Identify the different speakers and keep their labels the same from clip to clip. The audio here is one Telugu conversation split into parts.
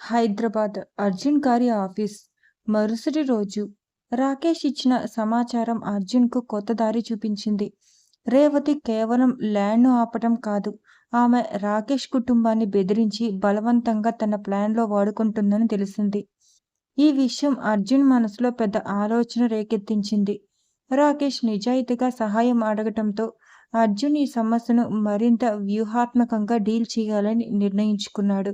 Speaker 1: హైదరాబాద్ అర్జున్ గారి ఆఫీస్. మరుసటి రోజు రాకేష్ ఇచ్చిన సమాచారం అర్జున్‌కు కొత్త దారి చూపించింది. రేవతి కేవలం ల్యాండ్‌ను ఆపటం కాదు. ఆమె రాకేష్ కుటుంబాన్ని బెదిరించి బలవంతంగా తన ప్లాన్‌లో వాడుకుంటుందని తెలిసింది. ఈ విషయం అర్జున్ మనసులో పెద్ద ఆలోచన రేకెత్తించింది. రాకేష్ నిజాయితీగా సహాయం అడగటంతో అర్జున్ ఈ సమస్యను మరింత వ్యూహాత్మకంగా డీల్ చేయాలని నిర్ణయించుకున్నాడు.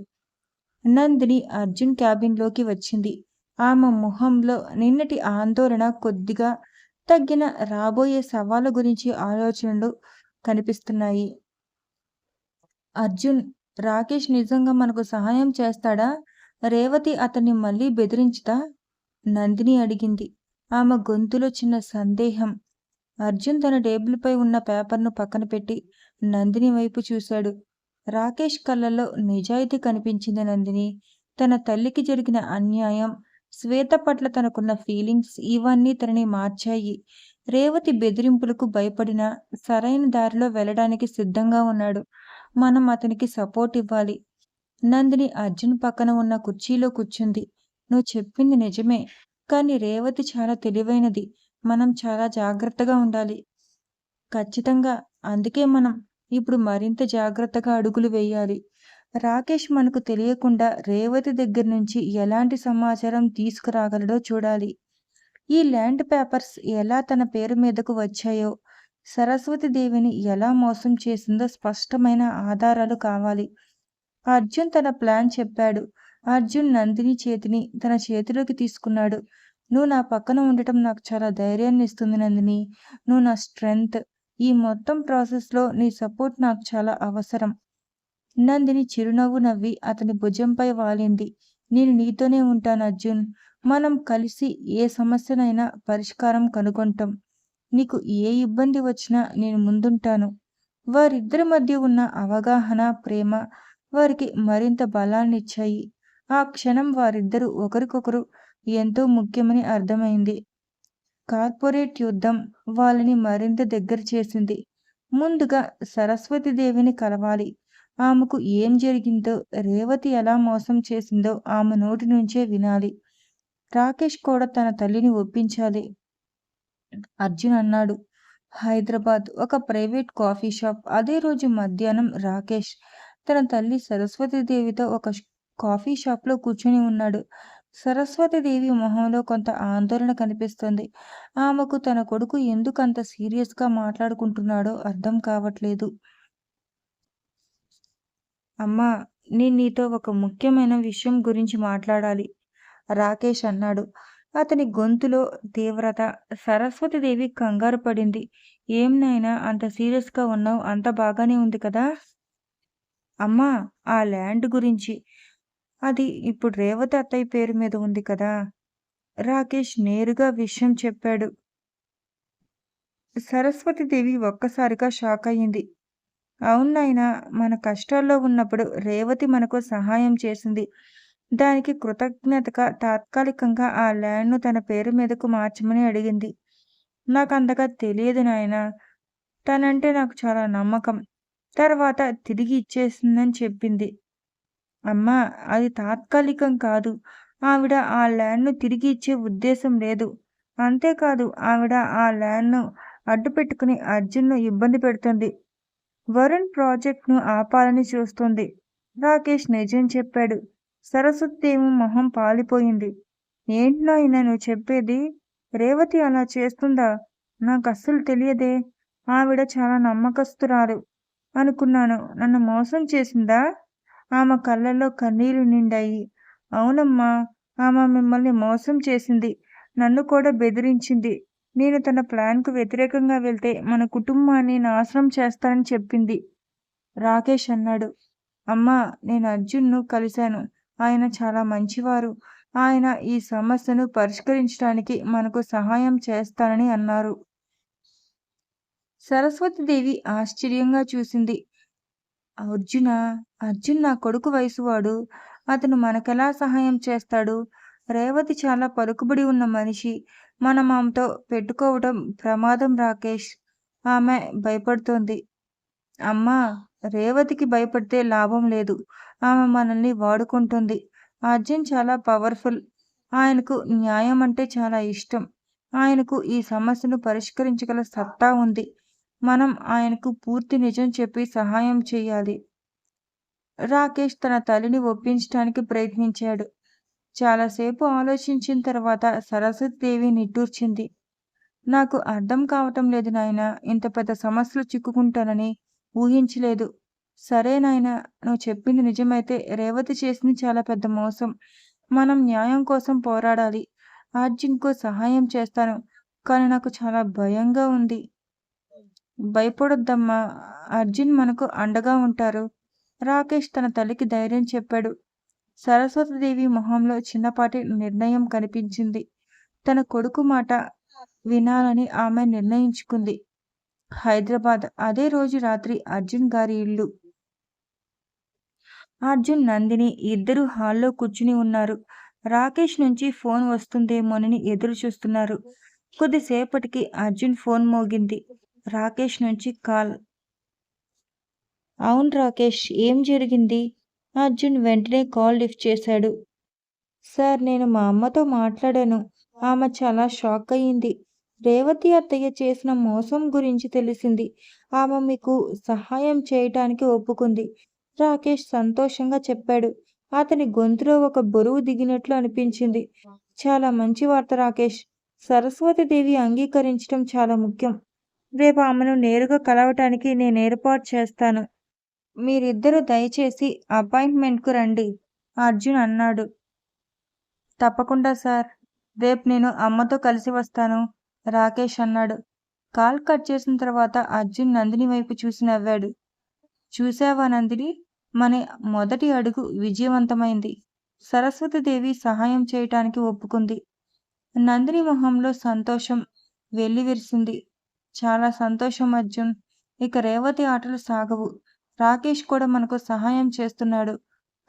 Speaker 1: నందిని అర్జున్ క్యాబిన్‌లోకి వచ్చింది. ఆమె మొహంలో నిన్నటి ఆందోళన కొద్దిగా తగ్గిన రాబోయే సవాళ్ళ గురించి ఆలోచనలు కనిపిస్తున్నాయి. అర్జున్, రాకేష్ నిజంగా మనకు సహాయం చేస్తాడా? రేవతి అతన్ని మళ్ళీ బెదిరించదా? నందిని అడిగింది. ఆమె గొంతులో చిన్న సందేహం. అర్జున్ తన టేబుల్‌పై ఉన్న పేపర్‌ను పక్కన పెట్టి నందిని వైపు చూశాడు. రాకేష్ కళ్ళల్లో నిజాయితీ కనిపించింది నందిని. తన తల్లికి జరిగిన అన్యాయం, శ్వేత పట్ల తనకున్న ఫీలింగ్స్ ఇవన్నీ తనని మార్చాయి. రేవతి బెదిరింపులకు భయపడినా సరైన దారిలో వెళ్ళడానికి సిద్ధంగా ఉన్నాడు. మనం అతనికి సపోర్ట్ ఇవ్వాలి. నందిని అర్జున్ పక్కన ఉన్న కుర్చీలో కూర్చుంది. నువ్వు చెప్పింది నిజమే. కానీ రేవతి చాలా తెలివైనది. మనం చాలా జాగ్రత్తగా ఉండాలి. ఖచ్చితంగా. అందుకే మనం ఇప్పుడు మరింత జాగ్రత్తగా అడుగులు వేయాలి. రాకేష్ మనకు తెలియకుండా రేవతి దగ్గర నుంచి ఎలాంటి సమాచారం తీసుకురాగలడో చూడాలి. ఈ ల్యాండ్ పేపర్స్ ఎలా తన పేరు మీదకు వచ్చాయో, సరస్వతి దేవిని ఎలా మోసం చేసిందో స్పష్టమైన ఆధారాలు కావాలి. అర్జున్ తన ప్లాన్ చెప్పాడు. అర్జున్ నందిని చేతిని తన చేతిలోకి తీసుకున్నాడు. నువ్వు నా పక్కన ఉండటం నాకు చాలా ధైర్యాన్ని ఇస్తుంది నందిని. నువ్వు నా స్ట్రెంగ్త్. ఈ మొత్తం ప్రాసెస్‌లో నీ సపోర్ట్ నాకు చాలా అవసరం. నందిని చిరునవ్వు నవ్వి అతని భుజంపై వాలింది. నేను నీతోనే ఉంటాను అర్జున్. మనం కలిసి ఏ సమస్యనైనా పరిష్కారం కనుగొంటాం. నీకు ఏ ఇబ్బంది వచ్చినా నేను ముందుంటాను. వారిద్దరి మధ్య ఉన్న అవగాహన, ప్రేమ వారికి మరింత బలాన్నిచ్చాయి. ఆ క్షణం వారిద్దరూ ఒకరికొకరు ఎంతో ముఖ్యమని అర్థమైంది. కార్పొరేట్ యుద్ధం వాళ్ళని మరింత దగ్గర చేసింది. ముందుగా సరస్వతి దేవిని కలవాలి. ఆమెకు ఏం జరిగిందో, రేవతి ఎలా మోసం చేసిందో ఆమె నోటి నుంచే వినాలి. రాకేష్ కూడా తన తల్లిని ఒప్పించాలి. అర్జున్ అన్నాడు. హైదరాబాద్ ఒక ప్రైవేట్ కాఫీ షాప్. అదే రోజు మధ్యాహ్నం రాకేష్ తన తల్లి సరస్వతీదేవితో ఒక కాఫీ షాప్‌లో కూర్చొని ఉన్నాడు. సరస్వతీదేవి మొహంలో కొంత ఆందోళన కనిపిస్తోంది. ఆమెకు తన కొడుకు ఎందుకంత సీరియస్‌గా మాట్లాడుకుంటున్నాడో అర్థం కావట్లేదు. అమ్మా! నేను నీతో ఒక ముఖ్యమైన విషయం గురించి మాట్లాడాలి. రాకేష్ అన్నాడు. అతని గొంతులో తీవ్రత. సరస్వతీదేవి కంగారు పడింది. ఏం నాయనా అంత సీరియస్‌గా ఉన్నావు? అంతా బాగానే ఉంది కదా? అమ్మా! ఆ ల్యాండ్ గురించి. అది ఇప్పుడు రేవతి అత్తయ్య పేరు మీద ఉంది కదా! రాకేష్ నేరుగా విషయం చెప్పాడు. సరస్వతీదేవి ఒక్కసారిగా షాకయ్యింది. అవును నాయనా! మన కష్టాల్లో ఉన్నప్పుడు రేవతి మనకు సహాయం చేసింది. దానికి కృతజ్ఞతగా తాత్కాలికంగా ఆ ల్యాండ్‌ను తన పేరు మీదకు మార్చమని అడిగింది. నాకంతగా తెలియదు నాయనా! తనంటే నాకు చాలా నమ్మకం. తర్వాత తిరిగి ఇచ్చేసిందని చెప్పింది. అమ్మా! అది తాత్కాలికం కాదు. ఆవిడ ఆ ల్యాండ్‌ను తిరిగి ఇచ్చే ఉద్దేశం లేదు. అంతేకాదు ఆవిడ ఆ ల్యాండ్‌ను అడ్డుపెట్టుకుని అర్జున్‌ను ఇబ్బంది పెడుతుంది. వరుణ్ ప్రాజెక్ట్‌ను ఆపాలని చూస్తుంది. రాకేష్ నిజం చెప్పాడు. సరస్వతీదేవి మొహం పాలిపోయింది. ఏంటి నాయనా నువ్వు చెప్పేది? రేవతి అలా చేస్తుందా? నాకస్సలు తెలియదే. ఆవిడ చాలా నమ్మకస్తురాలు అనుకున్నాను. నన్ను మోసం చేసిందా? ఆమె కళ్ళల్లో కన్నీళ్లు నిండాయి. అవునమ్మా! ఆమె మిమ్మల్ని మోసం చేసింది. నన్ను కూడా బెదిరించింది. నేను తన ప్లాన్‌కు వ్యతిరేకంగా వెళ్తే మన కుటుంబాన్ని నాశనం చేస్తానని చెప్పింది. రాకేష్ అన్నాడు. అమ్మా! నేను అర్జున్‌ను కలిశాను. ఆయన చాలా మంచివారు. ఆయన ఈ సమస్యను పరిష్కరించడానికి మనకు సహాయం చేస్తానని అన్నారు. సరస్వతీదేవి ఆశ్చర్యంగా చూసింది. అర్జునా? అర్జున్ నా కొడుకు వయసువాడు. అతను మనకెలా సహాయం చేస్తాడు? రేవతి చాలా పలుకుబడి ఉన్న మనిషి. మనం ఆమెతో పెట్టుకోవడం ప్రమాదం రాకేష్. ఆమె భయపడుతోంది. అమ్మా! రేవతికి భయపడితే లాభం లేదు. ఆమె మనల్ని వాడుకుంటుంది. అర్జున్ చాలా పవర్ఫుల్. ఆయనకు న్యాయం అంటే చాలా ఇష్టం. ఆయనకు ఈ సమస్యను పరిష్కరించగల సత్తా ఉంది. మనం ఆయనకు పూర్తి నిజం చెప్పి సహాయం చేయాలి. రాకేష్ తన తల్లిని ఒప్పించడానికి ప్రయత్నించాడు. చాలాసేపు ఆలోచించిన తర్వాత సరస్వతీదేవి నిట్టూర్చింది. నాకు అర్థం కావటం లేదు నాయనా. ఇంత పెద్ద సమస్యలో చిక్కుకుంటానని ఊహించలేదు. సరే నాయనా, నువ్వు చెప్పింది నిజమైతే రేవతి చేసింది చాలా పెద్ద మోసం. మనం న్యాయం కోసం పోరాడాలి. అర్జున్‌కు సహాయం చేస్తాను. కానీ నాకు చాలా భయంగా ఉంది. భయపడొద్దమ్మా. అర్జున్ మనకు అండగా ఉంటారు. రాకేష్ తన తల్లికి ధైర్యం చెప్పాడు. సరస్వతీదేవి మొహంలో చిన్నపాటి నిర్ణయం కనిపించింది. తన కొడుకు మాట వినాలని ఆమె నిర్ణయించుకుంది. హైదరాబాద్. అదే రోజు రాత్రి అర్జున్ గారి ఇల్లు. అర్జున్, నందిని ఇద్దరూ హాల్లో కూర్చుని ఉన్నారు. రాకేష్ నుంచి ఫోన్ వస్తుందేమోనని ఎదురు చూస్తున్నారు. కొద్దిసేపటికి అర్జున్ ఫోన్ మోగింది. రాకేష్ నుంచి కాల్. అవును రాకేష్, ఏం జరిగింది? అర్జున్ వెంటనే కాల్ లిఫ్ట్ చేశాడు. సార్, నేను మా అమ్మతో మాట్లాడాను. ఆమె చాలా షాక్ అయ్యింది. రేవతి అత్తయ్య చేసిన మోసం గురించి తెలిసింది. ఆమె మీకు సహాయం చేయటానికి ఒప్పుకుంది. రాకేష్ సంతోషంగా చెప్పాడు. అతని గొంతులో ఒక బరువు దిగినట్లు అనిపించింది. చాలా మంచి వార్త రాకేష్. సరస్వతీదేవి అంగీకరించడం చాలా ముఖ్యం. రేపు ఆమెను నేరుగా కలవటానికి నేను ఏర్పాటు చేస్తాను. మీరిద్దరూ దయచేసి అపాయింట్మెంట్కు రండి, అర్జున్ అన్నాడు. తప్పకుండా సార్. రేపు నేను అమ్మతో కలిసి వస్తాను, రాకేష్ అన్నాడు. కాల్ కట్ చేసిన తర్వాత అర్జున్ నందిని వైపు చూసి నవ్వాడు. చూశావా నందిని, మన మొదటి అడుగు విజయవంతమైంది. సరస్వతీదేవి సహాయం చేయటానికి ఒప్పుకుంది. నందిని మొహంలో సంతోషం వెల్లివిరిసింది. చాలా సంతోషం అర్జున్. ఇక రేవతి ఆటలు సాగవు. రాకేష్ కూడా మనకు సహాయం చేస్తున్నాడు.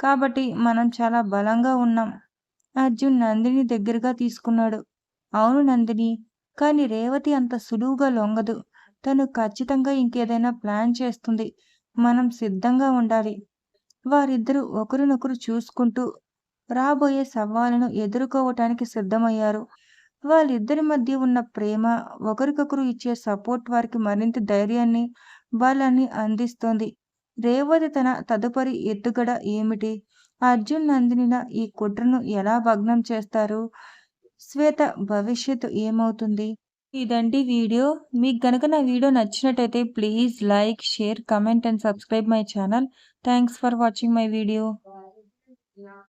Speaker 1: కాబట్టి మనం చాలా బలంగా ఉన్నాం. అర్జున్ నందిని దగ్గరగా తీసుకున్నాడు. అవును నందిని, కానీ రేవతి అంత సులువుగా లొంగదు. తను ఖచ్చితంగా ఇంకేదైనా ప్లాన్ చేస్తుంది. మనం సిద్ధంగా ఉండాలి. వారిద్దరూ ఒకరినొకరు చూసుకుంటూ రాబోయే సవాళ్లను ఎదుర్కోవటానికి సిద్ధమయ్యారు. వాళ్ళిద్దరి మధ్య ఉన్న ప్రేమ, ఒకరికొకరు ఇచ్చే సపోర్ట్ వారికి మరింత ధైర్యాన్ని, బలాన్ని అందిస్తోంది. రేవతి తన తదుపరి ఎత్తుగడ ఏమిటి? అర్జున్, నందినిల ఈ కుట్రను ఎలా భగ్నం చేస్తారు? శ్వేత భవిష్యత్తు ఏమవుతుంది? ఇదండి వీడియో. మీకు గనక నా వీడియో నచ్చినట్టయితే please like, share, comment and subscribe my channel. Thanks for watching my video.